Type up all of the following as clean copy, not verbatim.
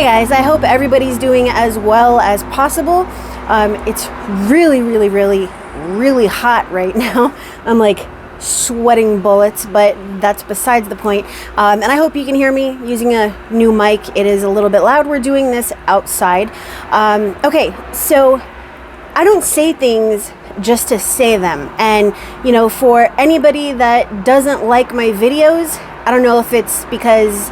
Hey guys, I hope everybody's doing as well as possible. It's really hot right now. I'm like sweating bullets, but that's besides the point. And I hope you can hear me using a new mic. It is a little bit loud. We're doing this outside. Okay, so I don't say things just to say them. And, you know, for anybody that doesn't like my videos, I don't know if it's because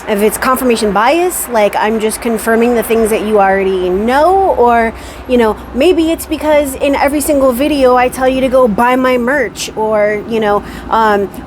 if it's confirmation bias, like I'm just confirming the things that you already know, or, you know, maybe it's because in every single video I tell you to go buy my merch, or, you know,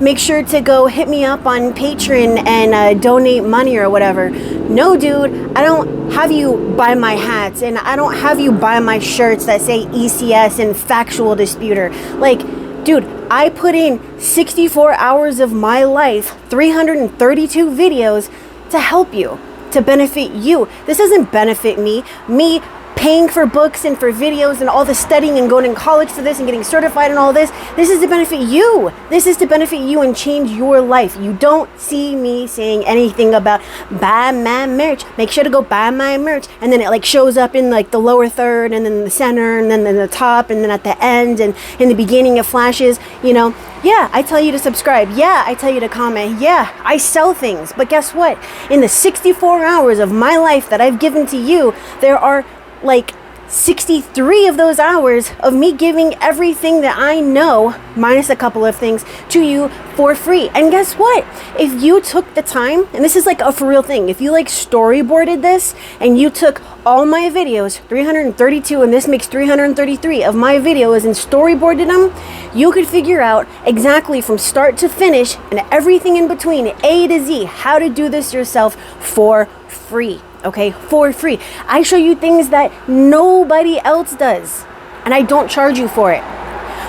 make sure to go hit me up on Patreon and donate money or whatever. No, dude, I don't have you buy my hats, and I don't have you buy my shirts that say ECS and factual disputer. Like, dude, I put in 64 hours of my life, 332 videos to help you, to benefit you. This doesn't benefit me. Me paying for books and for videos and all the studying and going to college for this and getting certified and all this. This is to benefit you. This is to benefit you and change your life. You don't see me saying anything about buy my merch. Make sure to go buy my merch. And then it like shows up in like the lower third and then the center and then the top and then at the end and in the beginning it flashes, you know. Yeah, I tell you to subscribe. Yeah, I tell you to comment. Yeah, I sell things. But guess what? In the 64 hours of my life that I've given to you, there are like 63 of those hours of me giving everything that I know, minus a couple of things, to you for free. And guess what? If you took the time, and this is like a for real thing, if you like storyboarded this and you took all my videos, 332, and this makes 333 of my videos, and storyboarded them, you could figure out exactly from start to finish and everything in between, A to Z, how to do this yourself for free. Okay, for free. I show you things that nobody else does, and I don't charge you for it.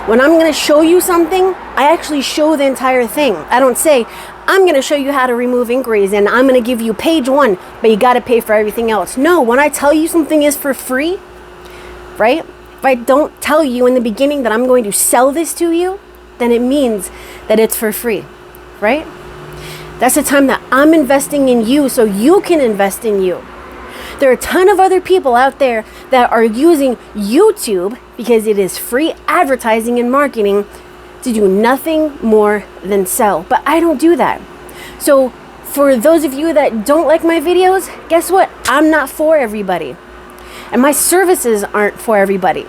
When I'm going to show you something, I actually show the entire thing. I don't say, I'm going to show you how to remove inquiries and I'm going to give you page 1, but you got to pay for everything else. No, when I tell you something is for free, right? If I don't tell you in the beginning that I'm going to sell this to you, then it means that it's for free, right? That's the time that I'm investing in you so you can invest in you. There are a ton of other people out there that are using YouTube, because it is free advertising and marketing, to do nothing more than sell. But I don't do that. So for those of you that don't like my videos, guess what? I'm not for everybody. And my services aren't for everybody.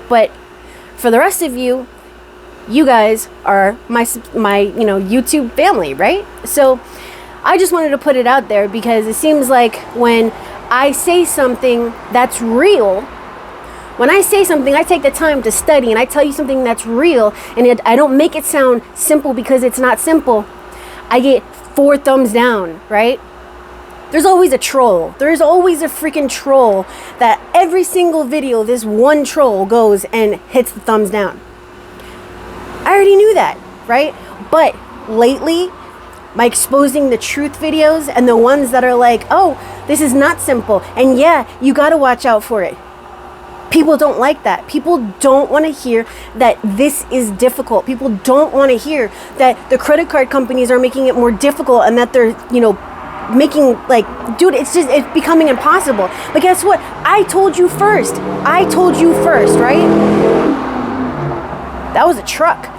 But for the rest of you, you guys are my you know, YouTube family, right? So I just wanted to put it out there, because it seems like when I say something that's real, when I say something, I take the time to study and I tell you something that's real, and I don't make it sound simple because it's not simple, I get 4 thumbs down, right? There's always a troll. There's always a freaking troll that every single video, this one troll goes and hits the thumbs down. I already knew that, right? But lately, by exposing the truth videos and the ones that are like, oh, this is not simple, and yeah, you got to watch out for it. People don't like that. People don't want to hear that this is difficult. People don't want to hear that the credit card companies are making it more difficult and that they're, you know, making like, dude, it's becoming impossible. But guess what? I told you first. I told you first, right? That was a truck.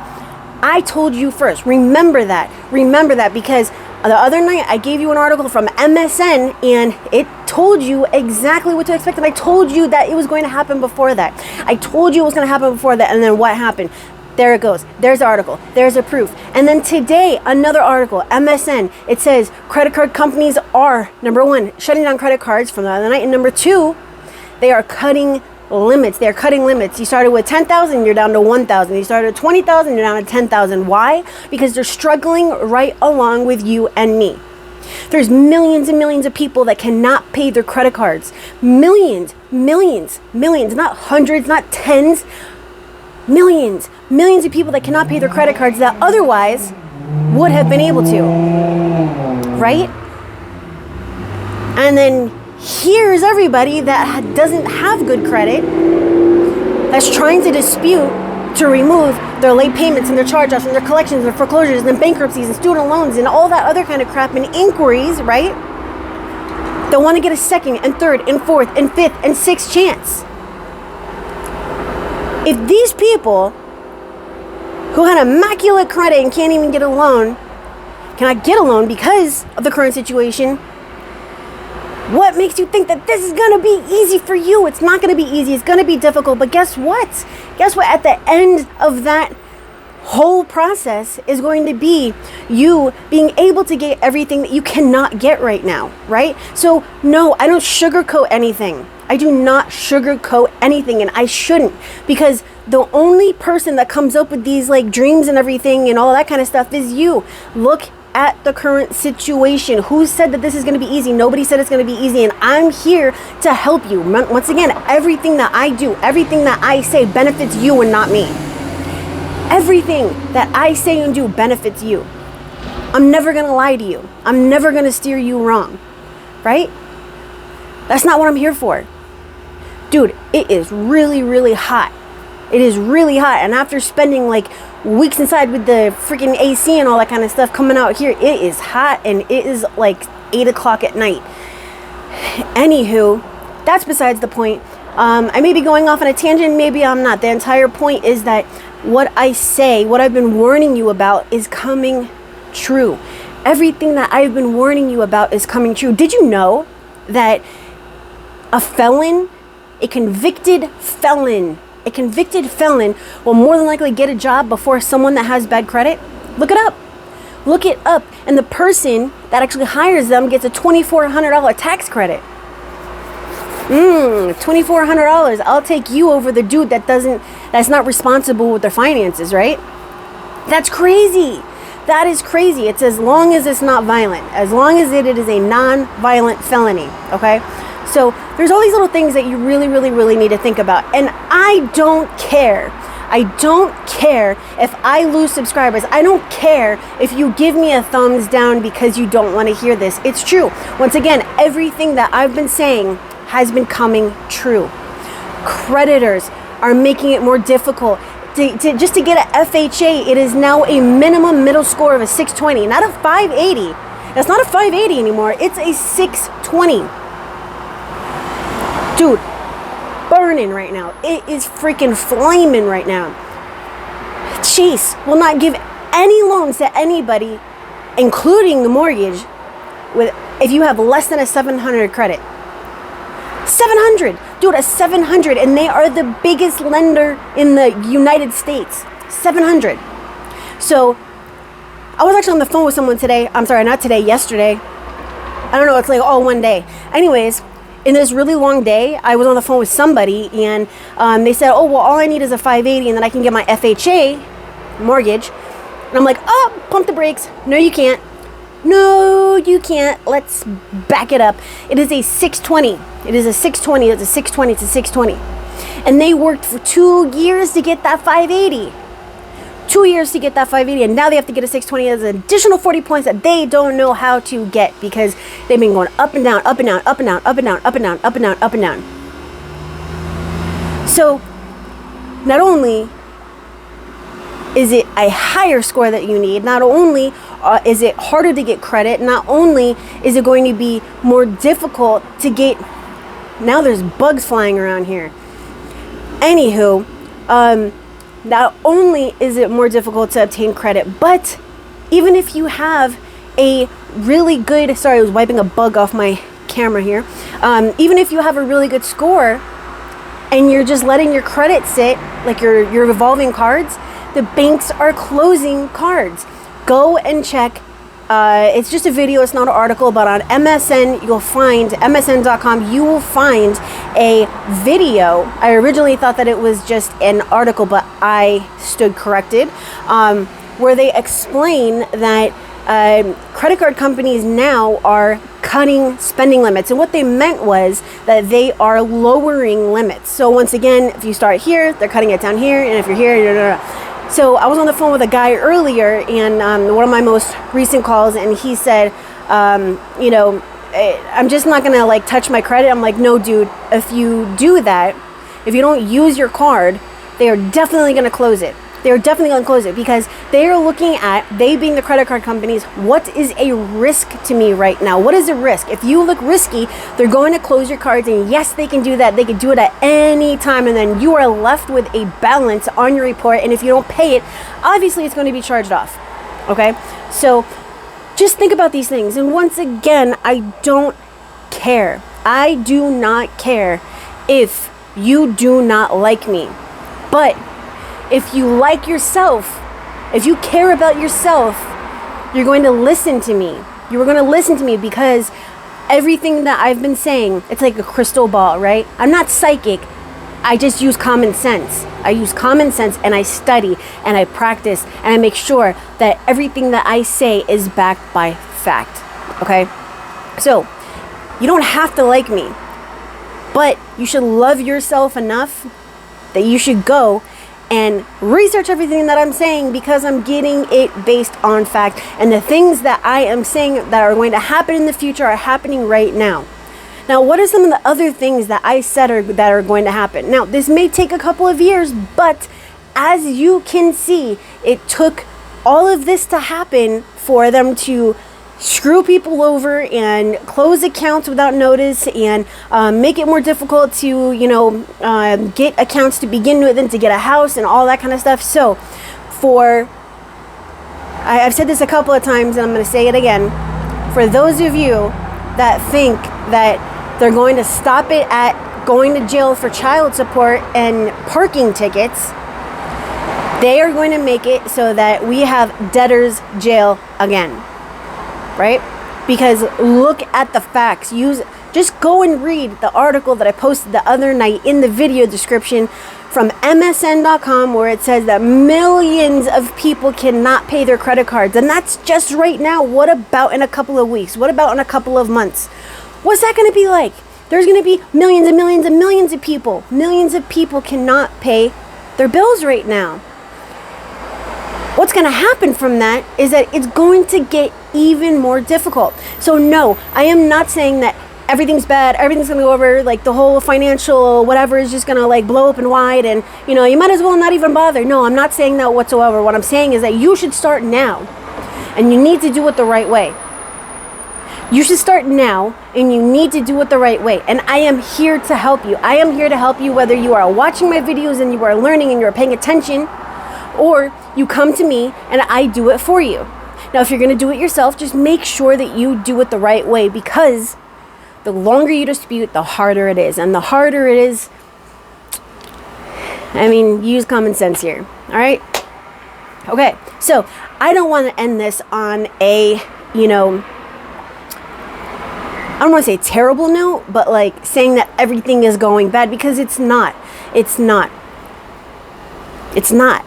I told you first. Remember that. Remember that, because the other night I gave you an article from MSN and it told you exactly what to expect. And I told you that it was going to happen before that. I told you it was going to happen before that. And then what happened? There it goes. There's the article. There's a proof. And then today, another article, MSN. It says credit card companies are, number 1, shutting down credit cards from the other night. And number 2, they are cutting limits. They're cutting limits. You started with 10,000, you're down to 1,000. You started at 20,000, you're down to 10,000. Why? Because they're struggling right along with you and me. There's millions and millions of people that cannot pay their credit cards. Millions, not hundreds, not tens, millions of people that cannot pay their credit cards that otherwise would have been able to, right? And then here's everybody that doesn't have good credit, that's trying to dispute to remove their late payments and their charge-offs and their collections and their foreclosures and bankruptcies and student loans and all that other kind of crap and inquiries, right? They'll want to get a second and third and fourth and fifth and sixth chance. If these people who had immaculate credit and can't even get a loan, cannot get a loan because of the current situation, what makes you think that this is going to be easy for you? It's not going to be easy. It's going to be difficult. But guess what? Guess what? At the end of that whole process is going to be you being able to get everything that you cannot get right now, right? So no, I don't sugarcoat anything. I do not sugarcoat anything, and I shouldn't, because the only person that comes up with these like dreams and everything and all that kind of stuff is you. Look at the current situation. Who said that this is going to be easy? Nobody said it's going to be easy, and I'm here to help you. Once again, everything that I do, everything that I say benefits you and not me. Everything that I say and do benefits you. I'm never going to lie to you. I'm never going to steer you wrong, right? That's not what I'm here for. Dude, it is really, really hot. It is really hot. And after spending like weeks inside with the freaking AC and all that kind of stuff, coming out here, it is hot, and it is like 8 o'clock at night. Anywho, that's besides the point. I may be going off on a tangent, maybe I'm not. The entire point is that what I say, what I've been warning you about, is coming true. Everything that I've been warning you about is coming true. Did you know that a felon, a convicted felon will more than likely get a job before someone that has bad credit? Look it up. Look it up. And the person that actually hires them gets a $2,400 tax credit. $2,400. I'll take you over the dude that's not responsible with their finances, right? That's crazy. That is crazy. It's as long as it's not violent, as long as it is a non-violent felony, okay? So there's all these little things that you really, really, really need to think about. And I don't care. I don't care if I lose subscribers. I don't care if you give me a thumbs down because you don't want to hear this. It's true. Once again, everything that I've been saying has been coming true. Creditors are making it more difficult. Just to get an FHA, it is now a minimum middle score of a 620, not a 580. That's not a 580 anymore. It's a 620. Dude, burning right now. It is freaking flaming right now. Chase will not give any loans to anybody, including the mortgage, if you have less than a 700 credit. 700, dude, a 700, and they are the biggest lender in the United States. 700. So I was actually on the phone with someone today. I'm sorry, not today, yesterday. I don't know, it's like all one day. Anyways, in this really long day, I was on the phone with somebody, and they said, oh, well, all I need is a 580, and then I can get my FHA mortgage. And I'm like, oh, pump the brakes. No, you can't. No, you can't. Let's back it up. It is a 620. It is a 620. It's a 620. It's a 620. And they worked for 2 years to get that 580. 2 years to get that 580. And now they have to get a 620 as an additional 40 points that they don't know how to get because they've been going up and down, up and down, up and down, up and down, up and down, up and down, up and down. So not only is it a higher score that you need, not only is it harder to get credit, not only is it going to be more difficult to get, now there's bugs flying around here. Anywho, not only is it more difficult to obtain credit, but even if you have a really good, sorry, I was wiping a bug off my camera here. Even if you have a really good score and you're just letting your credit sit, like your revolving cards, the banks are closing cards. Go and check. It's just a video. It's not an article, but on MSN, you'll find, MSN.com, you will find a video. I originally thought that it was just an article, but I stood corrected, where they explain that credit card companies now are cutting spending limits. And what they meant was that they are lowering limits. So once again, if you start here, they're cutting it down here. And if you're here, So I was on the phone with a guy earlier, and one of my most recent calls, and he said, you know, I'm just not going to like touch my credit. I'm like, no, dude, if you do that, if you don't use your card, they are definitely going to close it. They're definitely going to close it because they are looking at, they being the credit card companies, what is a risk to me right now? What is a risk? If you look risky, they're going to close your cards, and yes, they can do that. They can do it at any time, and then you are left with a balance on your report, and if you don't pay it, obviously it's going to be charged off. Okay? So just think about these things. And once again, I don't care. I do not care if you do not like me. But if you like yourself, if you care about yourself, you're going to listen to me. You're going to listen to me because everything that I've been saying, it's like a crystal ball, right? I'm not psychic. I just use common sense. I use common sense, and I study and I practice and I make sure that everything that I say is backed by fact. Okay? So, you don't have to like me, but you should love yourself enough that you should go and research everything that I'm saying, because I'm getting it based on fact. And the things that I am saying that are going to happen in the future are happening right now. Now, what are some of the other things that I said that are going to happen? Now, this may take a couple of years, but as you can see, it took all of this to happen for them to screw people over and close accounts without notice and make it more difficult to, get accounts to begin with and to get a house and all that kind of stuff. So I've said this a couple of times, and I'm going to say it again. For those of you that think that they're going to stop it at going to jail for child support and parking tickets, they are going to make it so that we have debtor's jail again. Right? Because look at the facts. Just go and read the article that I posted the other night in the video description from MSN.com, where it says that millions of people cannot pay their credit cards. And that's just right now. What about in a couple of weeks? What about in a couple of months? What's that going to be like? There's going to be millions and millions and millions of people. Millions of people cannot pay their bills right now. What's going to happen from that is that it's going to get even more difficult. So no, I am not saying that everything's bad, everything's going to go over, like the whole financial whatever is just going to like blow open wide and, you might as well not even bother. No, I'm not saying that whatsoever. What I'm saying is that you should start now, and you need to do it the right way. You should start now, and you need to do it the right way. And I am here to help you. I am here to help you, whether you are watching my videos and you are learning and you're paying attention, or you come to me and I do it for you. Now, if you're going to do it yourself, just make sure that you do it the right way, because the longer you dispute, the harder it is. And the harder it is, use common sense here. All right? Okay, so I don't want to end this on a, I don't want to say terrible note, but like saying that everything is going bad, because it's not. It's not. It's not.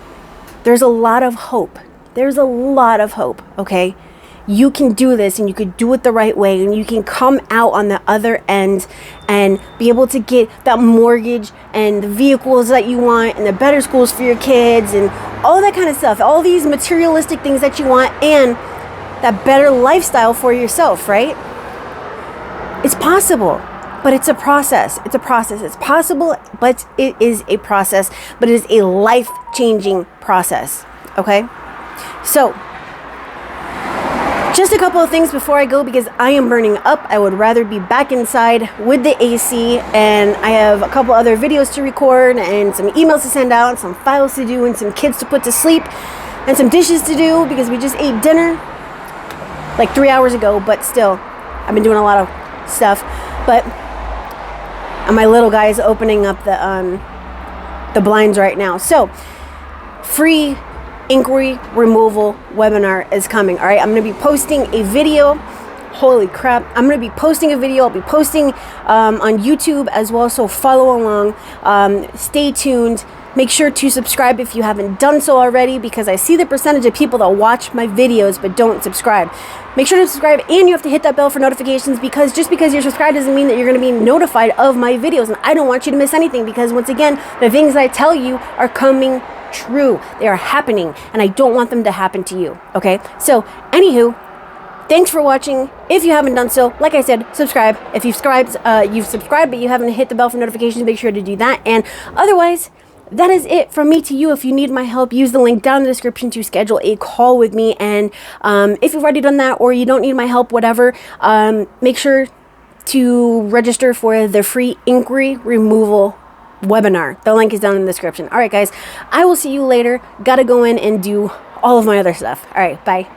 There's a lot of hope. There's a lot of hope, okay? You can do this, and you can do it the right way, and you can come out on the other end and be able to get that mortgage and the vehicles that you want and the better schools for your kids and all that kind of stuff. All these materialistic things that you want and that better lifestyle for yourself, right? It's possible. But it's a process. It's a process. It's possible, but it is a process. But it is a life-changing process. Okay? So, just a couple of things before I go, because I am burning up. I would rather be back inside with the AC, and I have a couple other videos to record, and some emails to send out, and some files to do, and some kids to put to sleep, and some dishes to do, because we just ate dinner like 3 hours ago. But still, I've been doing a lot of stuff. But and my little guy is opening up the blinds right now. So, free inquiry removal webinar is coming. All right, I'm going to be posting a video. Holy crap! I'm going to be posting a video. I'll be posting on YouTube as well. So follow along. Stay tuned. Make sure to subscribe if you haven't done so already, because I see the percentage of people that watch my videos but don't subscribe. Make sure to subscribe, and you have to hit that bell for notifications, because just because you're subscribed doesn't mean that you're going to be notified of my videos. And I don't want you to miss anything, because once again, the things I tell you are coming true. They are happening, and I don't want them to happen to you. Okay? So, anywho, thanks for watching. If you haven't done so, like I said, subscribe. If you've subscribed but you haven't hit the bell for notifications, make sure to do that. And otherwise, that is it from me to you. If you need my help, use the link down in the description to schedule a call with me. And if you've already done that or you don't need my help, whatever, make sure to register for the free inquiry removal webinar. The link is down in the description. All right, guys, I will see you later. Gotta go in and do all of my other stuff. All right, bye.